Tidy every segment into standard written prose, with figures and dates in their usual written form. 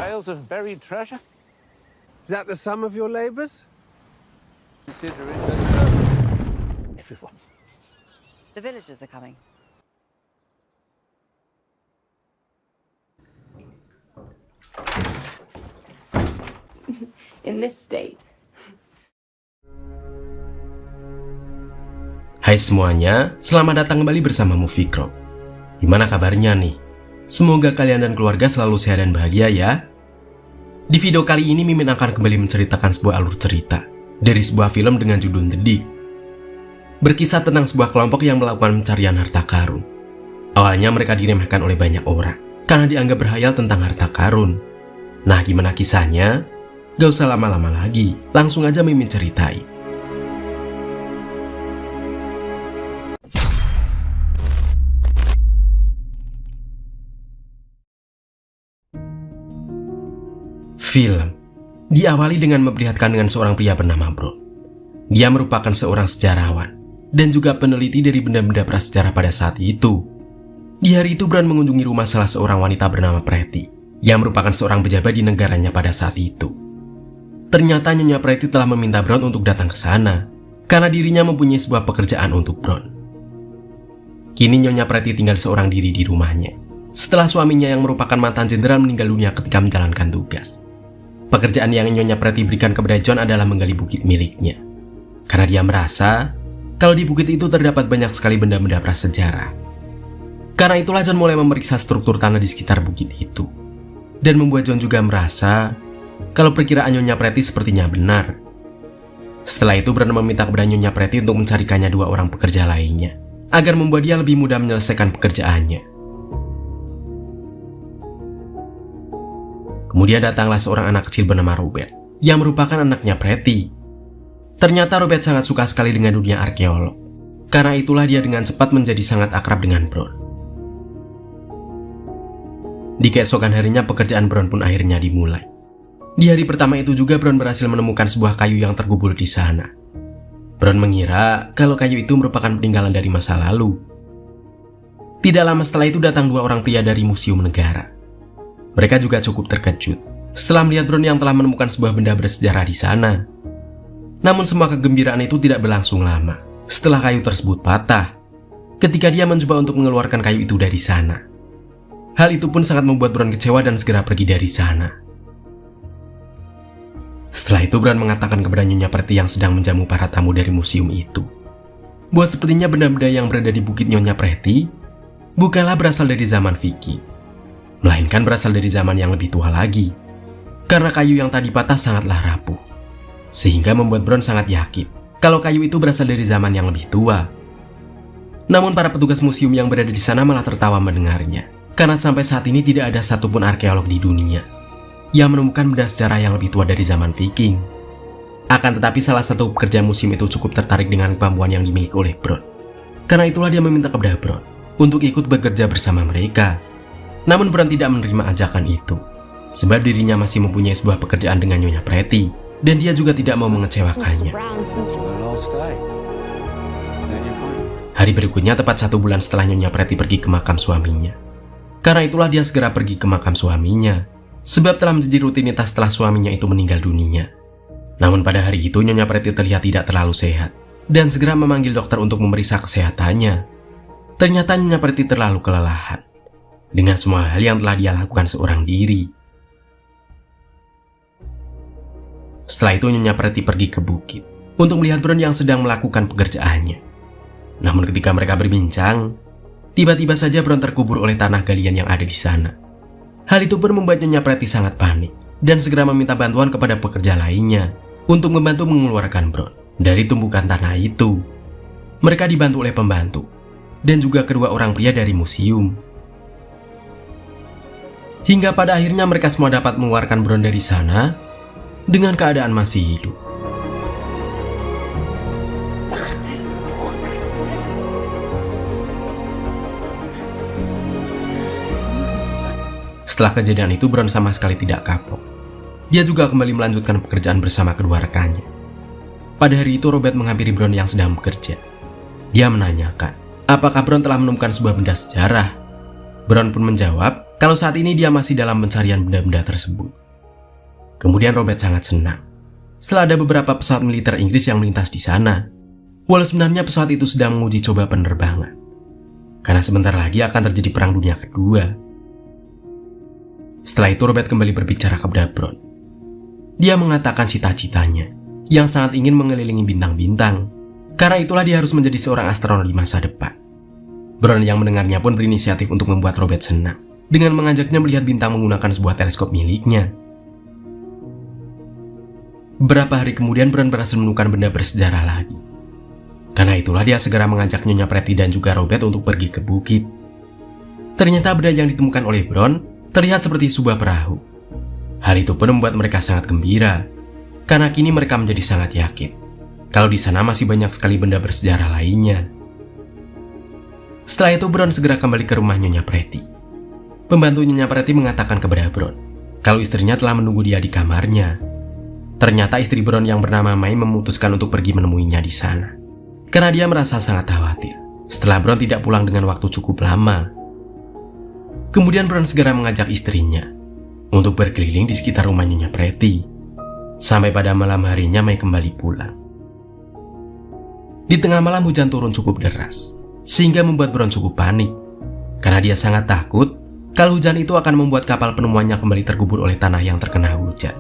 tales of buried treasure. Is that the sum of your labors? Everyone. The villagers are coming. In this state. Hai semuanya, selamat datang kembali bersama Movie Crop. Gimana kabarnya nih? Semoga kalian dan keluarga selalu sehat dan bahagia ya. Di video kali ini Mimin akan kembali menceritakan sebuah alur cerita dari sebuah film dengan judul The Dig. Berkisah tentang sebuah kelompok yang melakukan pencarian harta karun. Awalnya mereka diremehkan oleh banyak orang karena dianggap berhayal tentang harta karun. Nah, gimana kisahnya? Gak usah lama-lama lagi, langsung aja Mimin ceritain. Film diawali dengan memperlihatkan dengan seorang pria bernama Bron. Dia merupakan seorang sejarawan dan juga peneliti dari benda-benda prasejarah pada saat itu. Di hari itu Bron mengunjungi rumah salah seorang wanita bernama Pretty yang merupakan seorang pejabat di negaranya pada saat itu. Ternyata Nyonya Pretty telah meminta Bron untuk datang ke sana karena dirinya mempunyai sebuah pekerjaan untuk Bron. Kini Nyonya Pretty tinggal seorang diri di rumahnya setelah suaminya yang merupakan mantan jenderal meninggal dunia ketika menjalankan tugas. Pekerjaan yang Nyonya Pretty berikan kepada John adalah menggali bukit miliknya. Karena dia merasa kalau di bukit itu terdapat banyak sekali benda-benda prasejarah. Karena itulah John mulai memeriksa struktur tanah di sekitar bukit itu. Dan membuat John juga merasa kalau perkiraan Nyonya Pretty sepertinya benar. Setelah itu Bron meminta kepada Nyonya Pretty untuk mencarikannya dua orang pekerja lainnya agar membuat dia lebih mudah menyelesaikan pekerjaannya. Kemudian datanglah seorang anak kecil bernama Robert, yang merupakan anaknya Pretty. Ternyata Robert sangat suka sekali dengan dunia arkeolog. Karena itulah dia dengan cepat menjadi sangat akrab dengan Bron. Di keesokan harinya pekerjaan Bron pun akhirnya dimulai. Di hari pertama itu juga Bron berhasil menemukan sebuah kayu yang terkubur di sana. Bron mengira kalau kayu itu merupakan peninggalan dari masa lalu. Tidak lama setelah itu datang dua orang pria dari Museum Negara. Mereka juga cukup terkejut setelah melihat Bron yang telah menemukan sebuah benda bersejarah di sana. Namun semua kegembiraan itu tidak berlangsung lama setelah kayu tersebut patah ketika dia mencoba untuk mengeluarkan kayu itu dari sana. Hal itu pun sangat membuat Bron kecewa dan segera pergi dari sana. Setelah itu Bron mengatakan kepada Nyonya Pretty yang sedang menjamu para tamu dari museum itu bahwa sepertinya benda-benda yang berada di bukit Nyonya Pretty bukanlah berasal dari zaman Viking, melainkan berasal dari zaman yang lebih tua lagi. Karena kayu yang tadi patah sangatlah rapuh, sehingga membuat Bron sangat yakin kalau kayu itu berasal dari zaman yang lebih tua. Namun para petugas museum yang berada di sana malah tertawa mendengarnya, karena sampai saat ini tidak ada satupun arkeolog di dunia yang menemukan benda sejarah yang lebih tua dari zaman Viking. Akan tetapi salah satu pekerja museum itu cukup tertarik dengan kemampuan yang dimiliki oleh Bron. Karena itulah dia meminta kepada Bron untuk ikut bekerja bersama mereka. Namun Bron tidak menerima ajakan itu, sebab dirinya masih mempunyai sebuah pekerjaan dengan Nyonya Pretty, dan dia juga tidak mau mengecewakannya. Hari berikutnya tepat 1 bulan setelah Nyonya Pretty pergi ke makam suaminya. Karena itulah dia segera pergi ke makam suaminya, sebab telah menjadi rutinitas setelah suaminya itu meninggal dunia. Namun pada hari itu Nyonya Pretty terlihat tidak terlalu sehat, dan segera memanggil dokter untuk memeriksa kesehatannya. Ternyata Nyonya Pretty terlalu kelelahan dengan semua hal yang telah dia lakukan seorang diri. Setelah itu Nyonya Pretty pergi ke bukit untuk melihat Bron yang sedang melakukan pekerjaannya. Namun ketika mereka berbincang, tiba-tiba saja Bron terkubur oleh tanah galian yang ada di sana. Hal itu pun membuat Nyonya Pretty sangat panik dan segera meminta bantuan kepada pekerja lainnya untuk membantu mengeluarkan Bron dari tumpukan tanah itu. Mereka dibantu oleh pembantu dan juga kedua orang pria dari museum. Hingga pada akhirnya mereka semua dapat mengeluarkan Bron dari sana dengan keadaan masih hidup. Setelah kejadian itu Bron sama sekali tidak kapok. Dia juga kembali melanjutkan pekerjaan bersama kedua rekannya. Pada hari itu Robert menghampiri Bron yang sedang bekerja. Dia menanyakan apakah Bron telah menemukan sebuah benda sejarah. Bron pun menjawab kalau saat ini dia masih dalam pencarian benda-benda tersebut. Kemudian Robert sangat senang setelah ada beberapa pesawat militer Inggris yang melintas di sana. Walau sebenarnya pesawat itu sedang menguji coba penerbangan, karena sebentar lagi akan terjadi Perang Dunia Kedua. Setelah itu Robert kembali berbicara kepada Brown. Dia mengatakan cita-citanya yang sangat ingin mengelilingi bintang-bintang. Karena itulah dia harus menjadi seorang astronot di masa depan. Brown yang mendengarnya pun berinisiatif untuk membuat Robert senang dengan mengajaknya melihat bintang menggunakan sebuah teleskop miliknya. Beberapa hari kemudian Brown berhasil menemukan benda bersejarah lagi. Karena itulah dia segera mengajak Nyonya Pretty dan juga Robert untuk pergi ke bukit. Ternyata benda yang ditemukan oleh Brown terlihat seperti sebuah perahu. Hal itu pun membuat mereka sangat gembira, karena kini mereka menjadi sangat yakin kalau di sana masih banyak sekali benda bersejarah lainnya. Setelah itu Brown segera kembali ke rumah Nyonya Pretty. Pembantu Nyonya Pretty mengatakan kepada Brown kalau istrinya telah menunggu dia di kamarnya. Ternyata istri Brown yang bernama May memutuskan untuk pergi menemuinya di sana, karena dia merasa sangat khawatir setelah Brown tidak pulang dengan waktu cukup lama. Kemudian Brown segera mengajak istrinya untuk berkeliling di sekitar rumah Nyonya Pretty. Sampai pada malam harinya May kembali pulang. Di tengah malam hujan turun cukup deras, sehingga membuat Brown cukup panik, karena dia sangat takut kalau hujan itu akan membuat kapal penemuannya kembali terkubur oleh tanah yang terkena hujan.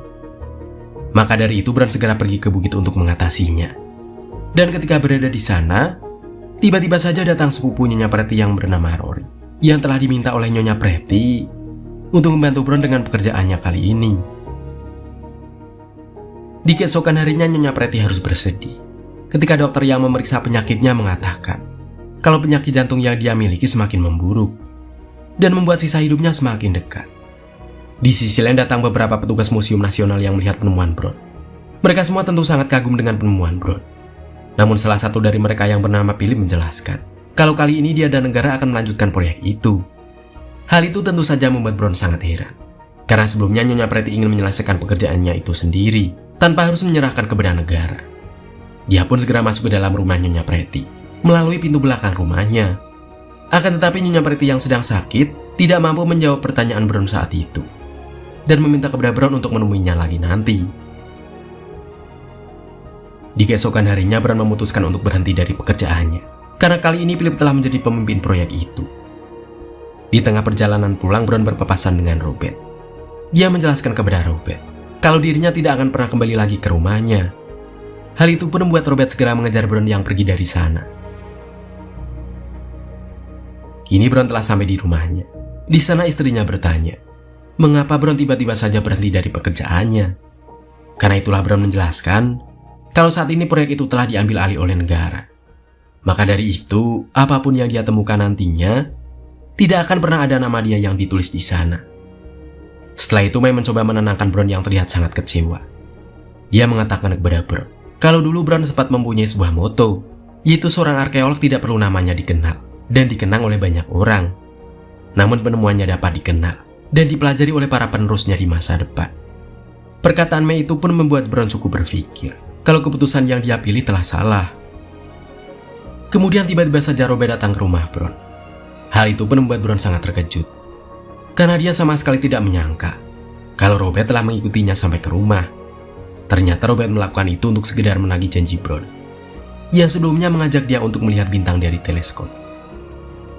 Maka dari itu Brown segera pergi ke bukit untuk mengatasinya. Dan ketika berada di sana, tiba-tiba saja datang sepupu Nyonya Pretty yang bernama Rory, yang telah diminta oleh Nyonya Pretty untuk membantu Brown dengan pekerjaannya kali ini. Di keesokan harinya Nyonya Pretty harus bersedih ketika dokter yang memeriksa penyakitnya mengatakan kalau penyakit jantung yang dia miliki semakin memburuk dan membuat sisa hidupnya semakin dekat. Di sisi lain datang beberapa petugas Museum Nasional yang melihat penemuan Brown. Mereka semua tentu sangat kagum dengan penemuan Brown. Namun salah satu dari mereka yang bernama Philip menjelaskan kalau kali ini dia dan negara akan melanjutkan proyek itu. Hal itu tentu saja membuat Brown sangat heran, karena sebelumnya Nyonya Pretty ingin menyelesaikan pekerjaannya itu sendiri tanpa harus menyerahkan kepada negara. Dia pun segera masuk ke dalam rumah Nyonya Pretty melalui pintu belakang rumahnya. Akan tetapi Nyonya Pretty yang sedang sakit tidak mampu menjawab pertanyaan Brown saat itu dan meminta kepada Brown untuk menemuinya lagi nanti. Di keesokan harinya Brown memutuskan untuk berhenti dari pekerjaannya, karena kali ini Philip telah menjadi pemimpin proyek itu. Di tengah perjalanan pulang, Brown berpapasan dengan Robert. Dia menjelaskan kepada Robert kalau dirinya tidak akan pernah kembali lagi ke rumahnya. Hal itu pun membuat Robert segera mengejar Brown yang pergi dari sana. Kini Brown telah sampai di rumahnya. Di sana istrinya bertanya, mengapa Brown tiba-tiba saja berhenti dari pekerjaannya. Karena itulah Brown menjelaskan kalau saat ini proyek itu telah diambil alih oleh negara. Maka dari itu, apapun yang dia temukan nantinya, tidak akan pernah ada nama dia yang ditulis di sana. Setelah itu May mencoba menenangkan Brown yang terlihat sangat kecewa. Dia mengatakan kepada Brown kalau dulu Brown sempat mempunyai sebuah moto, yaitu seorang arkeolog tidak perlu namanya dikenal dan dikenang oleh banyak orang, namun penemuannya dapat dikenal dan dipelajari oleh para penerusnya di masa depan. Perkataan May itu pun membuat Brown cukup berpikir kalau keputusan yang dia pilih telah salah. Kemudian tiba-tiba saja Robert datang ke rumah Brown. Hal itu pun membuat Brown sangat terkejut, karena dia sama sekali tidak menyangka kalau Robert telah mengikutinya sampai ke rumah. Ternyata Robert melakukan itu untuk sekedar menagih janji Brown yang sebelumnya mengajak dia untuk melihat bintang dari teleskop.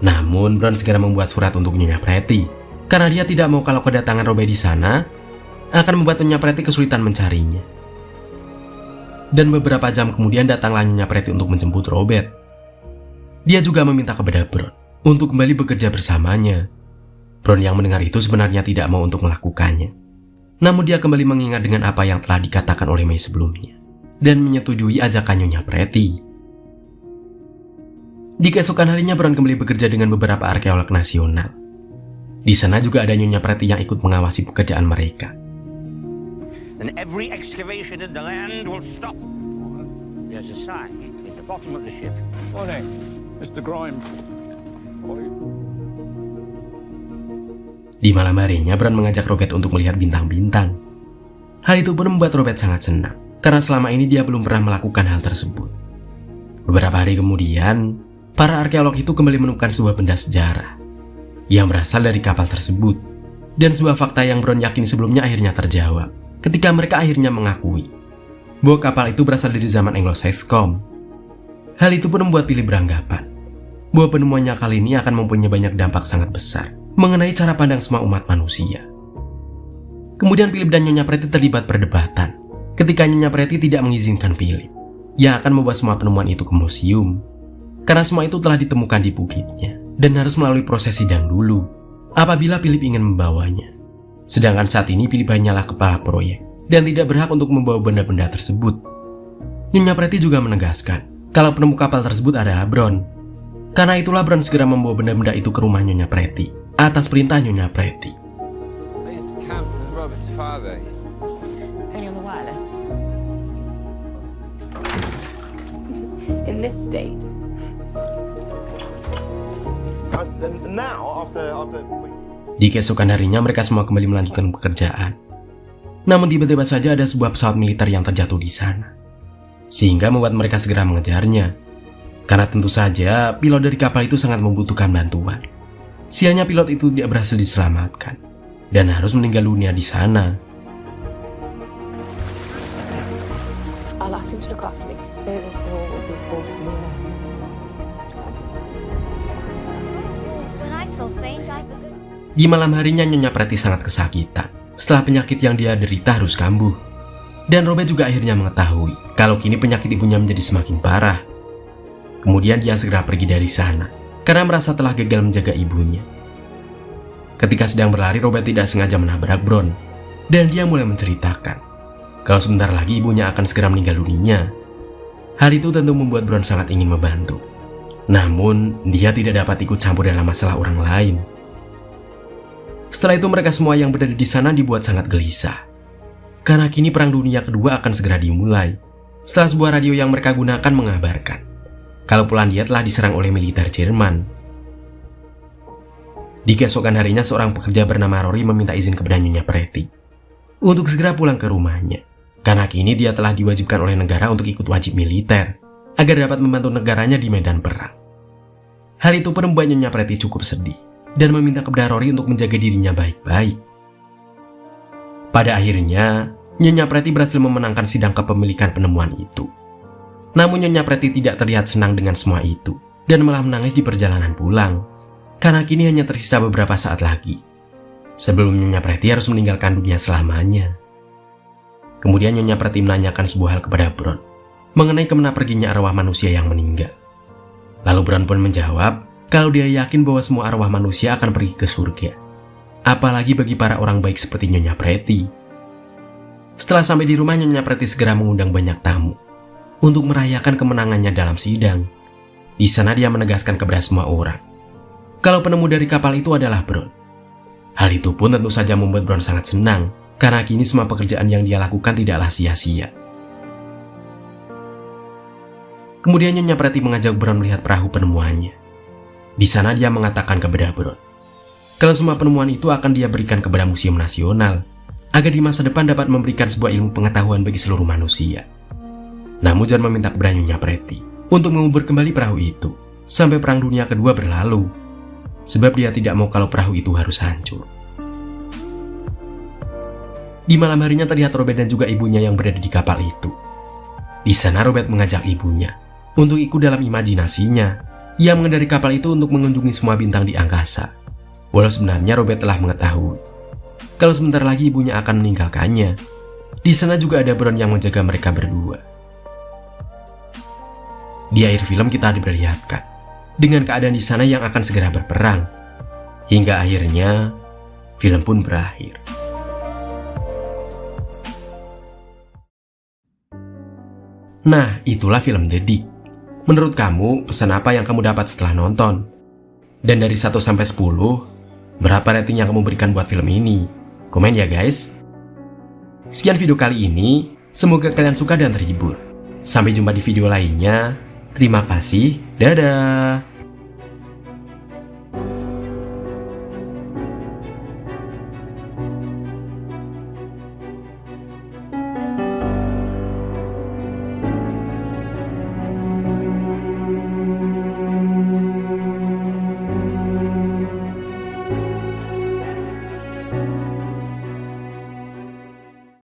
Namun Brown segera membuat surat untuk Nyonya Pretty, karena dia tidak mau kalau kedatangan Robert di sana akan membuat Nyonya Pretty kesulitan mencarinya. Dan beberapa jam kemudian datanglah Nyonya Pretty untuk menjemput Robert. Dia juga meminta kepada Brown untuk kembali bekerja bersamanya. Brown yang mendengar itu sebenarnya tidak mau untuk melakukannya. Namun dia kembali mengingat dengan apa yang telah dikatakan oleh May sebelumnya dan menyetujui ajakan Nyonya Pretty. Di keesokan harinya Brown kembali bekerja dengan beberapa arkeolog nasional. Di sana juga ada Nyonya Pretty yang ikut mengawasi pekerjaan mereka. Then every excavation in the land will stop. There's a sign in the bottom of the ship. Morning, Mr. Grimes. Di malam harinya Brown mengajak Robert untuk melihat bintang-bintang. Hal itu pun membuat Robert sangat senang, karena selama ini dia belum pernah melakukan hal tersebut. Beberapa hari kemudian, para arkeolog itu kembali menemukan sebuah benda sejarah yang berasal dari kapal tersebut. Dan sebuah fakta yang Brown yakini sebelumnya akhirnya terjawab ketika mereka akhirnya mengakui bahwa kapal itu berasal dari zaman Anglo-Saxon. Hal itu pun membuat Philip beranggapan bahwa penemuannya kali ini akan mempunyai banyak dampak sangat besar mengenai cara pandang semua umat manusia. Kemudian Philip dan Nyonya Pretty terlibat perdebatan ketika Nyonya Pretty tidak mengizinkan Philip yang akan membawa semua penemuan itu ke museum, karena semua itu telah ditemukan di bukitnya dan harus melalui proses sidang dulu apabila Philip ingin membawanya. Sedangkan saat ini Philip hanyalah kepala proyek dan tidak berhak untuk membawa benda-benda tersebut. Nyonya Pretty juga menegaskan kalau penemu kapal tersebut adalah Brown. Karena itulah Brown segera membawa benda-benda itu ke rumah Nyonya Pretty atas perintah Nyonya Pretty. I used to camp with Robert's father. Only on the wireless. In this state. Now, after Di keesokan harinya mereka semua kembali melanjutkan pekerjaan. Namun tiba-tiba saja ada sebuah pesawat militer yang terjatuh di sana, sehingga membuat mereka segera mengejarnya. Karena tentu saja pilot dari kapal itu sangat membutuhkan bantuan. Sialnya pilot itu tidak berhasil diselamatkan dan harus meninggal dunia di sana. I'll ask him to look after me. This war will be fought in the air. When I feel faint, I forget. Di malam harinya Nyonya Pretty sangat kesakitan setelah penyakit yang dia derita harus kambuh. Dan Robert juga akhirnya mengetahui kalau kini penyakit ibunya menjadi semakin parah. Kemudian dia segera pergi dari sana karena merasa telah gagal menjaga ibunya. Ketika sedang berlari, Robert tidak sengaja menabrak Brown dan dia mulai menceritakan kalau sebentar lagi ibunya akan segera meninggal dunia. Hal itu tentu membuat Brown sangat ingin membantu. Namun, dia tidak dapat ikut campur dalam masalah orang lain. Setelah itu mereka semua yang berada di sana dibuat sangat gelisah. Karena kini Perang Dunia Kedua akan segera dimulai. Setelah sebuah radio yang mereka gunakan mengabarkan kalau Polandia telah diserang oleh militer Jerman. Di keesokan harinya seorang pekerja bernama Rory meminta izin kepada Nyonya Pretty untuk segera pulang ke rumahnya. Karena kini dia telah diwajibkan oleh negara untuk ikut wajib militer agar dapat membantu negaranya di medan perang. Hal itu pun membuat Nyonya Pretty cukup sedih dan meminta kepada Rory untuk menjaga dirinya baik-baik. Pada akhirnya, Nyonya Pretty berhasil memenangkan sidang kepemilikan penemuan itu. Namun Nyonya Pretty tidak terlihat senang dengan semua itu dan malah menangis di perjalanan pulang. Karena kini hanya tersisa beberapa saat lagi sebelum Nyonya Pretty harus meninggalkan dunia selamanya. Kemudian Nyonya Pretty menanyakan sebuah hal kepada Brown mengenai kemana perginya arwah manusia yang meninggal. Lalu Brown pun menjawab kalau dia yakin bahwa semua arwah manusia akan pergi ke surga. Apalagi bagi para orang baik seperti Nyonya Pretty. Setelah sampai di rumah, Nyonya Pretty segera mengundang banyak tamu untuk merayakan kemenangannya dalam sidang. Di sana dia menegaskan kepada semua orang kalau penemu dari kapal itu adalah Brown. Hal itu pun tentu saja membuat Brown sangat senang karena kini semua pekerjaan yang dia lakukan tidaklah sia-sia. Kemudian Nyonya Pretty mengajak Brown melihat perahu penemuannya. Di sana dia mengatakan kepada Brown kalau semua penemuan itu akan dia berikan kepada Museum Nasional agar di masa depan dapat memberikan sebuah ilmu pengetahuan bagi seluruh manusia. Namun John meminta kepada Nyonya Pretty untuk mengubur kembali perahu itu sampai Perang Dunia Kedua berlalu, sebab dia tidak mau kalau perahu itu harus hancur. Di malam harinya terlihat Robert dan juga ibunya yang berada di kapal itu. Di sana Robert mengajak ibunya untuk ikut dalam imajinasinya yang mengendari kapal itu untuk mengunjungi semua bintang di angkasa. Walau sebenarnya Robert telah mengetahui kalau sebentar lagi ibunya akan meninggalkannya. Di sana juga ada Brown yang menjaga mereka berdua. Di akhir film kita diperlihatkan dengan keadaan di sana yang akan segera berperang. Hingga akhirnya film pun berakhir. Nah, itulah film The Dig. Menurut kamu, pesan apa yang kamu dapat setelah nonton? Dan dari 1 sampai 10, berapa rating yang kamu berikan buat film ini? Komen ya guys. Sekian video kali ini, semoga kalian suka dan terhibur. Sampai jumpa di video lainnya. Terima kasih, dadah.